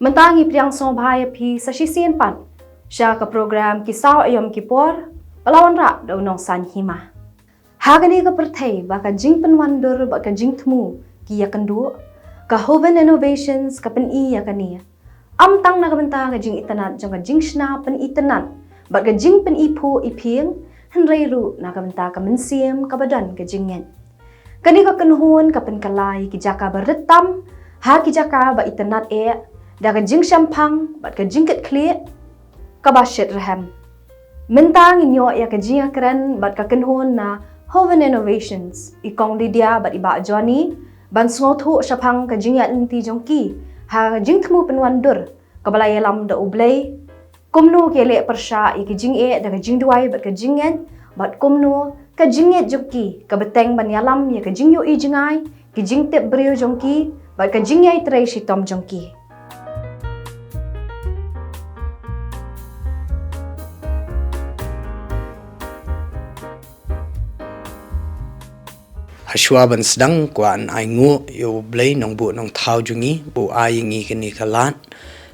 Mentangi priang song bahaya pi sasisian pan. Sya ke program kisah ayam kipor, pelawan rak da unong san hima. Hagani ke pertai baka jing penwandur baka jing temu ki ya kendu, ka Hoven Innovations ka pen i ya kania. Tang na kabenta ka jing itanat jong ka jing shna pen itanat, baka jing pen ipo ipieng, henrei ru na kabenta ka mensiam ka badan ka jingen. Kani ka kenhun ka pen kalai ki jaka beretam, ha ki jaka ba itanat da ka jing syampang, bat ka jingket klit, ka basyet rehem. Mentang inyo ya ka jing keren bat ka kenhun na Hoven Innovations, ikong Lydia bat iba Johnny, ban sngotu syapang ka jing yat inti jongki, ha jing temu penwandur, ka balai lam da ublay, kumno ke lek persya i ka jing da ka jing duai bat ka jingen, bat kumno ka jinget jongki, ka beteng ban yalam ya ka jing yo i jengai, ki jing tip beriu jongki, bat ka jing yai tray si tom jongki. Hashwaban sedang kuan aingu yo blay nong bu nong thau jungi bu aingi kini kalat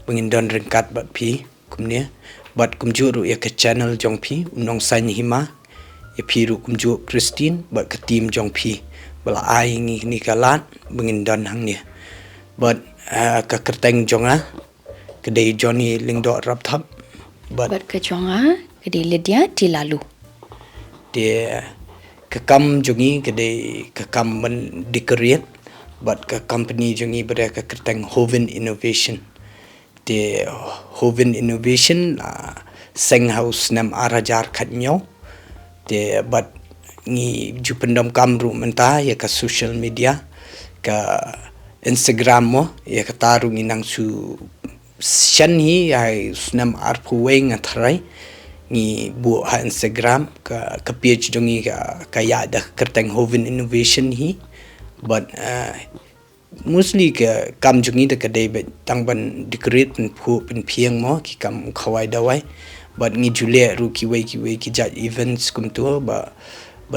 bengin don ringkat bat pi kumnia bat kumjuru ya ke channel jong pi nong san hima ya pi ru kumju Christine bat ke tim jong pi bala aingi kini kalat bengin don hang nia bat ka kerteng jonga kedai Johnny lingdo rap thap bat ke jonga kedai Lydia di lalu dia kekam jungi kedai kekam men dikeriat but ke company jungi ber ke kerteng Hoven Innovation de Hoven Innovation seng house nam arajar khatnyo de but ngi jupendom kamru menta ya ke social media ke Instagram mo ya ke taru ngi nang su shan hi ai snam arpuweng athrai ni bu ha Instagram ka page jongi ka ya da kerteng Hoven Innovation hi but mostly ka kam jongi da ka dei tang ban decorate pen phu pen phiang mo ki kam khawai dawai but ngi jule ru ki wei ki ja events kum tu ba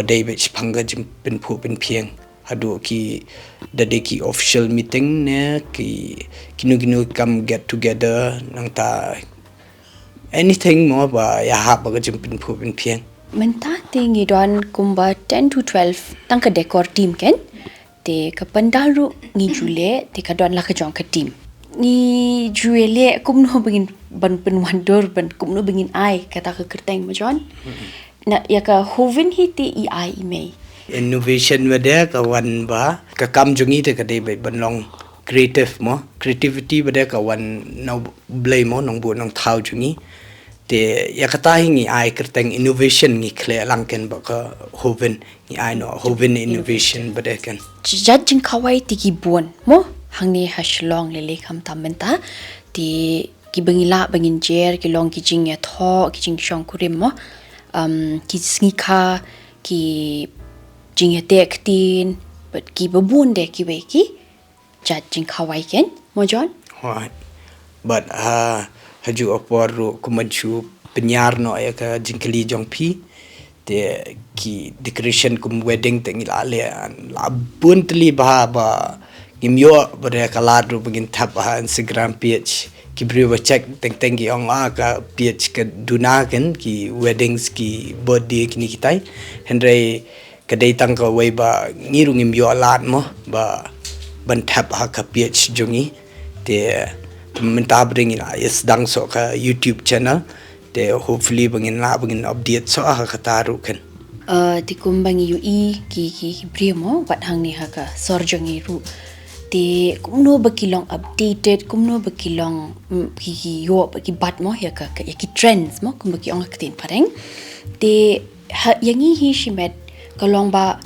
dei be phanga jim pen phu pen phiang hadu ki da de ki official meeting ne ki kinu kam get together nang ta anything more ba ya ha ba jimpin phu bin phiang menta tingi don kumba 10 to 12 tangka decor team ken te ka pandaru ni jule te ka don la ka jong ka team ni jule kumno begin ban penwandur ban kumno begin ai kata ka kerteng ma jon na ya ka Hoven hi te i ai me innovation wede ka wan ba ka kam jungi te ka dei ban long creativity bade ka wan no blay mo nong bu nong thau jungi te ya kata hingi ai kerteng innovation ngi khle langken ba ka Hoven ni ai no Hoven Innovation bade kan judging kawai tiki buon mo hangni hashlong lele kam tamenta ti ki bengila bengin jer ki long ki jing ya tho ki jing shong kurim mo ki sngika ki jing ya tek tin but ki babun de ki we ki judging kawai ken mo jon right but haju oporu kumanchu penyar no ya ka jingkeli jong pi te ki decoration kum wedding te ngila le la bun tli ba gimyo ber ka ladu begin tap Instagram page ki briwa check teng ki ong ka page ka dunaken ki weddings ki birthday ki nikitai henry kadai tang ka wei ba ngiru ngimyo lat mo ba ban tap ka page jongi te menta bring ila is dang so ka YouTube channel te hopefully bangin update so ka taru kan ti kumbangi yu ki brimo wat hang ni ha ka sorjongi ru te kumno bakilong updated kumno bakilong ki yo ki bat mo ya ka ki trends mo kumbaki ong aktin pareng te yangi hi shimet kalong ba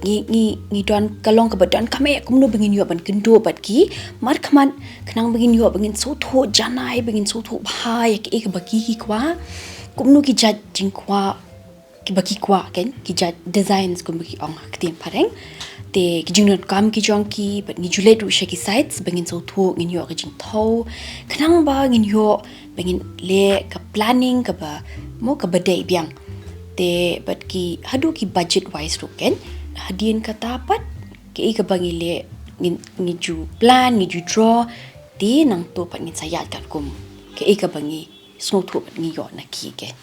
ngi don kalong ka badan kame kumno bengin yo ban kendo bat ki mar khaman khnang bengin yo bengin so tho janai bengin so tho bhai ki ek baki ki kwa kumno ki jat jing kwa ki baki kwa ken ki jat designs kumbaki ong aktin pareng te ki jing kam ki jong ki but ni julet ru shaki sites bengin so tho ngin yo ka jing tho khnang ba ngin yo bengin le ka planning ka ba mo ka badai biang te but ki hadu ki budget wise ru ken hadien kata pat ke ka bangile ngi ju plan ngi ju draw ti nang tu pat ngin sayat kat kum ke ika bangi sngu tu pat ngi yo na ki ke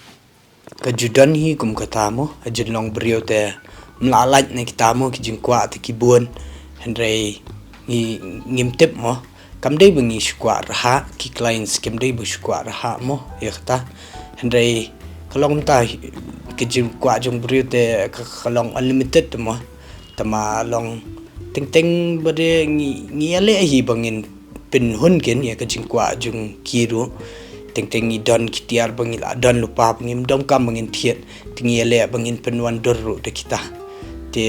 Kajudan hi kum katamo ajin long brio te mlalat ne kitamo ki jingkwa te kibun hendrei ngim tip mo kam dei bangi shkwa raha ki clients kam dei bu shkwa raha mo yakta hendrei kalong ta ki jingkwa jong brio te kalong unlimited mo tama long ting bade ngi ale hi bangin pin hun ken ya ka jingkwa jung kiru ting don kitiar bangil don lupa bangim dom kam bangin thiet tingi ale bangin penwan dorru de kita te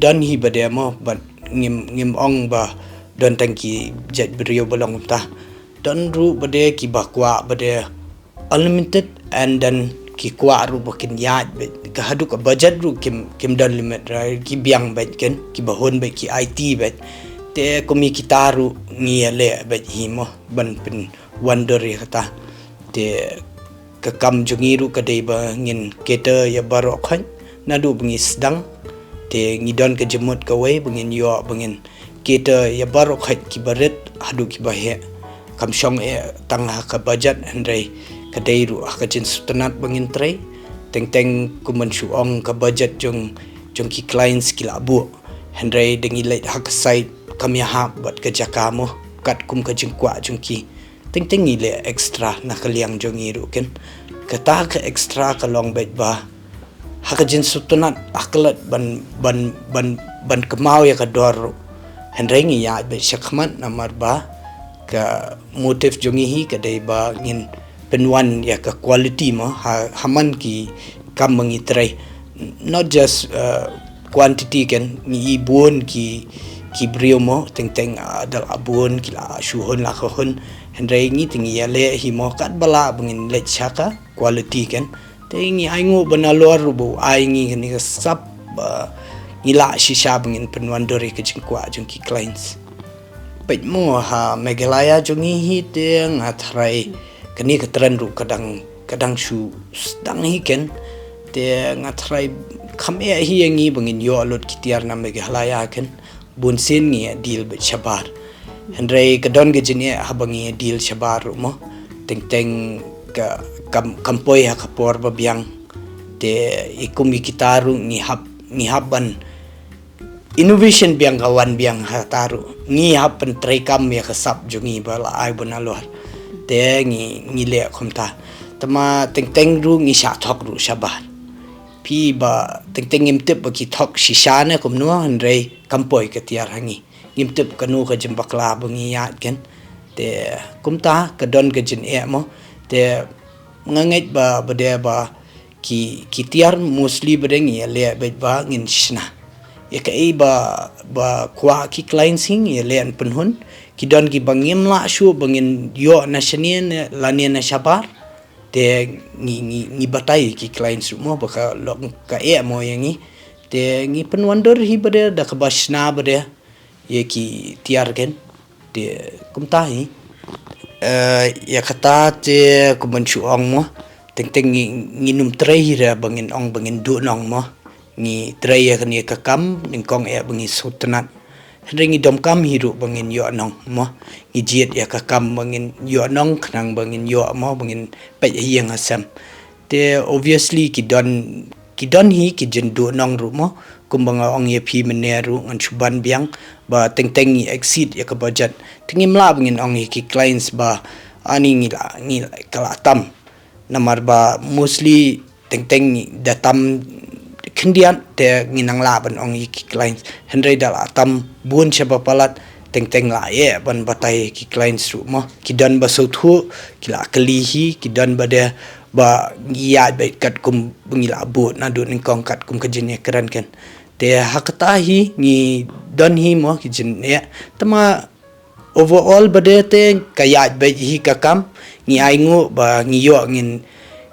don hi bade mo but ngim ong ba don tangki jet brio balong ta don ru bade ki bakwa bade unlimited and then ki kwa ru bakin yat be ka hadu ka budget ru kim don limit right ki biang bet ken ki bahon be ki IT bet te komi kitaru ngi ale bet hi mo ban pen wonder ya kata te ka kam jungiru ka dei ba ngin keta ya barok khan nadu bengi sedang te ngidon ke jemut ka wei bengin yo bengin keta ya barok khat ki baret hadu ki bahe kam shong tang ka budget andrei ka dei ru ka jin sutanat bengin trei teng kuman shu ong ka budget jong ki clients ki labu andrei dengi leit hak side kam ya ha bat ka jakamo kat kum ka jingkwa jong ki ting ile extra nakaliang jongi ru ken kata ka extra ka long bet ba hakajin sutunat aklat ban kemau ya ka dor hendrengi ya be syakman namar ba ka motif jongi hi ka dei ba ngin penwan ya ka quality mo haman ki kam mengitrai not just quantity ken ni bun ki brio mo teng dal abun kila shuhun la khon hendrai ngi tingi yale hi mo kat bala bengin let chaka quality kan tingi aingo banalor rubu aingi ni sap ngila shisha bengin penwan dori ke jingkwa jungki clients pet mo ha megalaya jungi hi teng atrai kani ketren ru kadang shu sedang hi ken te ngatrai khame hi ngi bengin yo alot kitiar na megalaya kan bunsin ngi deal bet shabar hendrai kadon ge jini habangi deal shabar mo teng ka kampoi ha kapor ba biang te ikumi kitaru ngi haban innovation biang kawan biang ha taru ngi hapan trai kam ya kasap jungi bala ai bonalor te ngi le khomta tama teng ru ngi sha thok ru shabar pi ba teng imtep ba ki thok shishane kumno hendrai kampoi ka tiar hangi ngimtep kanu ka jimbakla bangi yat ken te kumta kadon ka jin mo te ngangait ba bade ba ki tiar mostly badengi le bet ba ngin shna ya ka ba kwa ki clients hing ya le an penhun ki don ki bangim la shu bangin yo na shanien lanien na shabar te ngi batai ki clients mo ba ka long ka mo yangi te ngi penwandor hi bade da ka basna bade ye ki tiar ken te kumta hi ya kata te kumanchu ong mo teng nginum trei ra bangin ong bangin du nong mo ngi trei ya ni ka kam ning kong bangi sutnat ringi dom kam hiru bangin yo nong mo ngi jiet ya ka kam bangin yo nong khnang bangin yo mo bangin pe hiang asam te obviously ki don hi ki jin du nong ru mo kumbanga ong ye phi meneru ngan chuban biang ba teng exceed ya ka budget tingim la bangin ong ki clients ba ani ngi kala tam namar ba mostly teng datam kendian te nginang la ban ong ki clients hendrai dal atam bun chaba palat teng la ye ban batai ki clients ru mo ki dan ba so thu kila kalihi ki dan ba de ba ya bet kat kum bangila bu na du ning kong kat kum kajin ya keran kan te hakatahi ni don hi mo ki jin ya tama overall bade te kayat be hi kakam ni aingu ba ngiyo ngin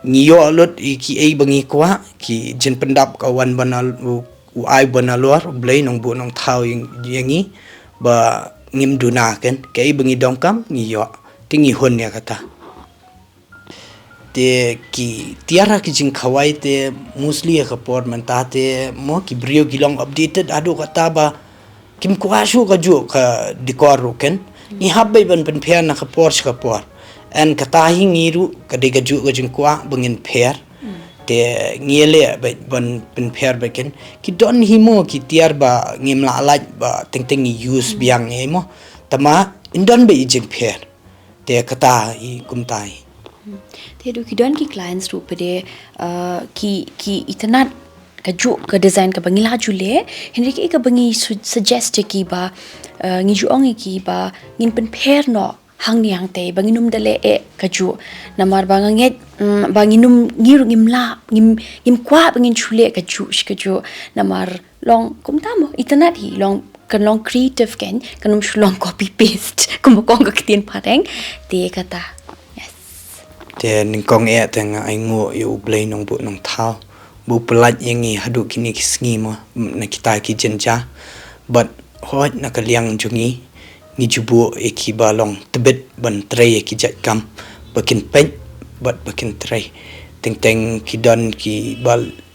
ngiyo lot ki ai bangi kwa ki jin pendap kawan banal ai banalor blai nong bu nong thau yangi ba ngim duna kan kai bangi dongkam ngiyo tingi hon ya kata te ki tiara ki jing khawai te mostly ka por menta te mo ki brio gilong updated ado kata ba kim kwa shu ka ju ka dikor ken ni habbai ban pen pher na kapor skapor and katahi ngiru kadai gaju gajung kwa bengin pher te ngiele ban pen pher beken ki don himo ki tiar ba ngimla alaj ba teng use biang emo tama indon be ijing pher te kata I kumtai te du ki don ki clients ru pede ki itanat kaju ke design ka bangi la jule henry ki ka bangi suggest ki ba ngi ju ong ki ba ngin pen pher no hang ni hang te banginum dale kaju namar banganget banginum ngiru ngimla ngim kwa bangin chule kaju namar long kumtamo itanat hi long kan long creative kan kanum long copy paste kumokong ka kitien pareng te kata yes te ningkong teng aingo yu blay nong bu nong thao bu pelat yangi hadu kini kisngi mo na kita ki jenja but hot na kaliang jungi ni jubu eki balong tebet ban tray eki jat kam bakin pen but bakin tray teng kidon ki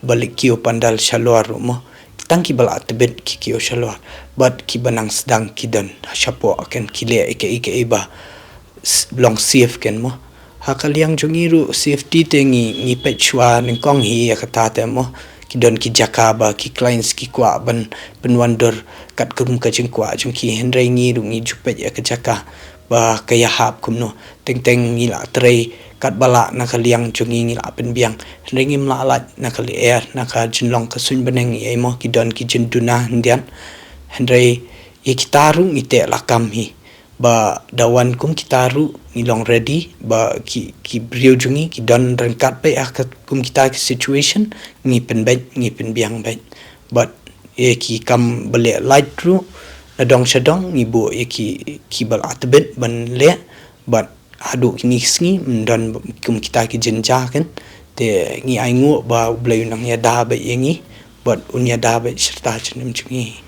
balik kiu pandal shalwar mo tang ki bala tebet ki kiu shalwar but ki banang sedang kidon syapo akan kile eke iba long safe ken mo hakaliang jungiru safety tengi pechwa ningkong hi kata temo kidon ki jakaba ki clients ki kwa ban penwandor kat kum ka jingkwa jung ki henry ngi rungi jupet ya ka jaka ba kaya hap kumno teng ngila trei kat bala nakaliang jungi ngila penbiang henry ngi mlalat nakali air naka jinlong ka sun beneng emo kidon ki jinduna ndian henry ikitaru ngite lakam hi ba dawan kum kitaru nilong ready ba ki brio jungi ki don rengkat pe akat kum kita ki situation ngi pen biang bet but ki kam bele light ru na dong shadong ngi bu ki bal atbet ban le but hadu kini sngi don kum kita ki jenja kan te ngi aingu ba blai nang ya da be yengi but unya da be serta chenim jungi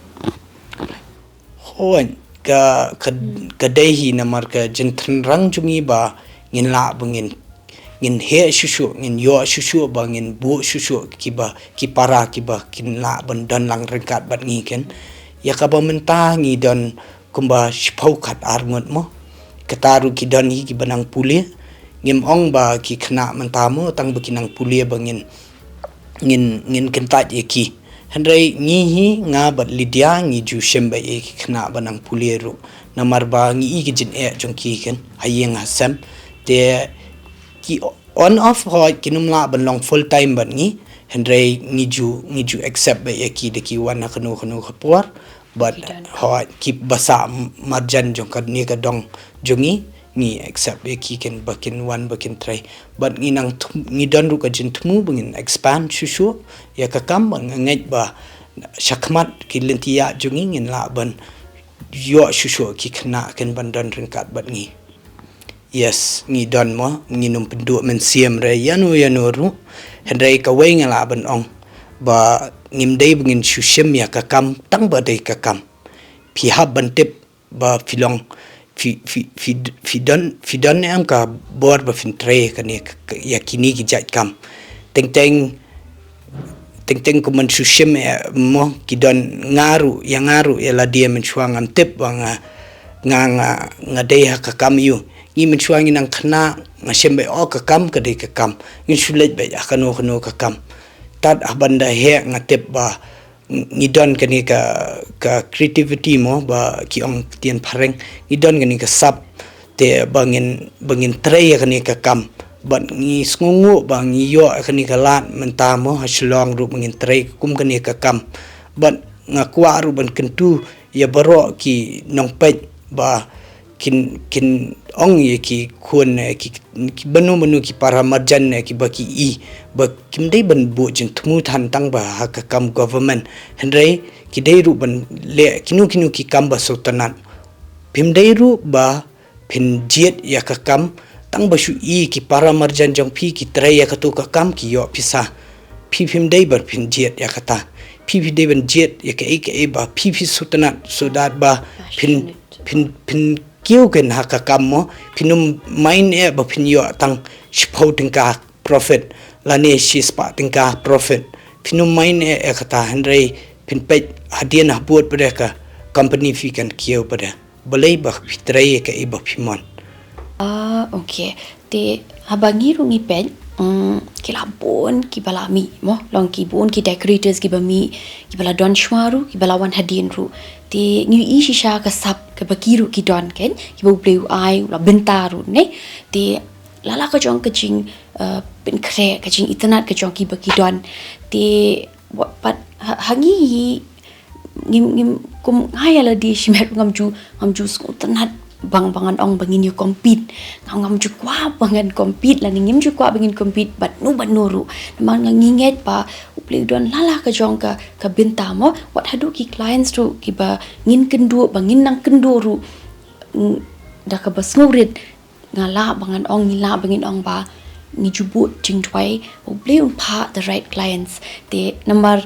hon ka dehi namar ka jentran rang jungi ba ngin la bangin ngin he shushu ngin yo shushu ba ngin bu shushu ki para ki ba kin la ban dan lang rengkat bat ngi ken ya ka ba mentah ngi don kumba shpau khat arngot mo kataru ki don hi ki banang puli ngim ong ba ki khna mentah mo tang bakinang puli ba ngin kentat ye ki Henry ngihi nga bat Lydia ngi ju shemba kena banang puleru namar ba ngi jin jongki ken hayeng hasam te ki on off ho kinumla ban long full time ban ngi Henry ngi ju accept ba ki de ki wana khanu khapor but ho ki basa marjan jongkad ni ka dong jongi ni accept ki ken bakin one bakin try but ngi nang ngi don ru ka jin thmu bangin expand shushu ya ka kam ngai ba shakmat ki lentia jungi ngin la ban yo shushu ki khna ken ban don ringkat bat ngi yes ngi don mo ngi num pendu men siam re yanu ru hendai ka wei ngala ban ong ba ngim dei bangin shushim ya ka kam tang ba dei ka kam pi hab ban tip ba filong fidon am ka bor ba fin tre ka ne yakini ki jat kam teng ko man shushim mo kidon ngaru ya la dia men chuang am tip nga dei ha ka kam yu ni men chuang nang khna nga shembe o ka kam ka dei ka kam ni shulet ba ya kanu ka kam tat abanda he nga tip ba ngidon kani ka creativity mo ba ki ong tien phareng ngidon kani ka sap te bangin tray kani ka kam ban ngi sngungu ba ngi yo kani ka lat menta mo haslong ru bangin tray kum kani ka kam ban nga kwa ru ban kentu ya baro ki nong pet ba kin ong ye ki kun ki banu ki para marjan ki baki ba kim dei ban bu jin thmu than tang ba ha ka kam government henrei ki dei ru ban le kinu ki kam ba sultanat pim dei ru ba pin jet ya ka kam tang ba shu ki para marjan jong phi ki trai ya ka tu ka kam ki yo pisa pim dei bar pin jet ya kata phi dei ban jet ya ka ba phi sultanat so that ba pin kiu ken ha ka kam mo pinum main ba pin yo tang shpau tingka profit lane shi spa tingka profit pinum main kata henrei pin pe hadian buat pada ka company fi kan kiu pada boleh bah pitrai ke iba pimon. Okay. Te habangi rungi pen kilabon kibalami mo long kibon ki decorators kibami kibala don shwaru kibala wan hadin ru te ngi ishisha ka sap ka bakiru ki don ken kibu bleu ai la bentaru ne te lala ka jong ka jing pen kre ka jing itanat ka jong ki baki don te pat hangi ngim kum ngayala di shimet ngamju skutanat bangan ong bangin you compete ngam ju kwa bangan compete la ngim ju kwa bangin compete but no banuru namang nginget pa upli don lala ka jong ka binta mo what hadu ki clients tu ki ba ngin kendu bangin nang kenduru da ka basngurit ngala bangan ong ngila bangin ong ba ngijubut jing twai upli un pa the right clients te number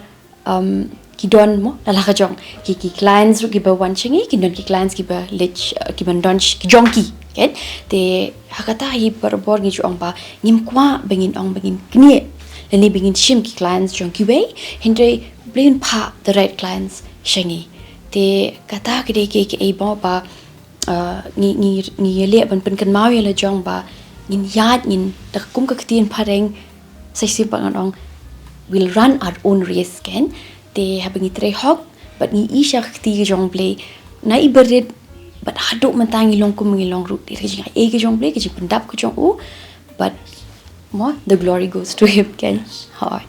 kidon mo lala ka jong ki clients ru ki ba wan chingi kidon ki clients ki ba lech ki ban don ki jong ki ken te hakata hi barbor ngi ong ba ngim kwa bengin ong bengin knie leni bengin shim ki clients jong ki way hindre brain pa the right clients shingi te kata ki e ba ni le ban pen kan mau yela jong ba ngin yat ngin da kum ka ktin pareng sai sim pangan ong will run our own race ken te habangi tre hok but ni isha khti jong play na iberit but haduk mantangi long kum ngilong ru ti jing e ke jong play ke jing pendap ke jong u but mo the glory goes to him ken heart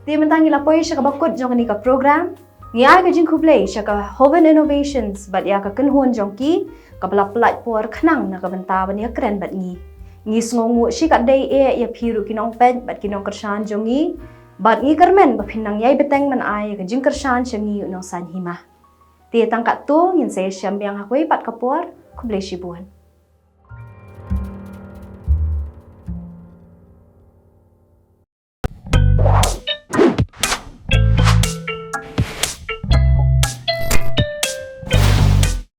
Ti mentangi lapoi siya ka bakut jong ni ka program ngi ai ka jing kublay siya ka Hoven Innovations but ya ka kenhuan jong ki ka bala plat por khnang na ka benta ban ya kren bat ngi sngongu shi ka dai e ya phiru kinong pen bat kinong kershan jong ngi but ngi kermen bapinang yai beteng man ai ka jing kershan shangi unong san hima. Ti tangkat tu ngin se syam yang hakoi pat kapor kublay shibuan.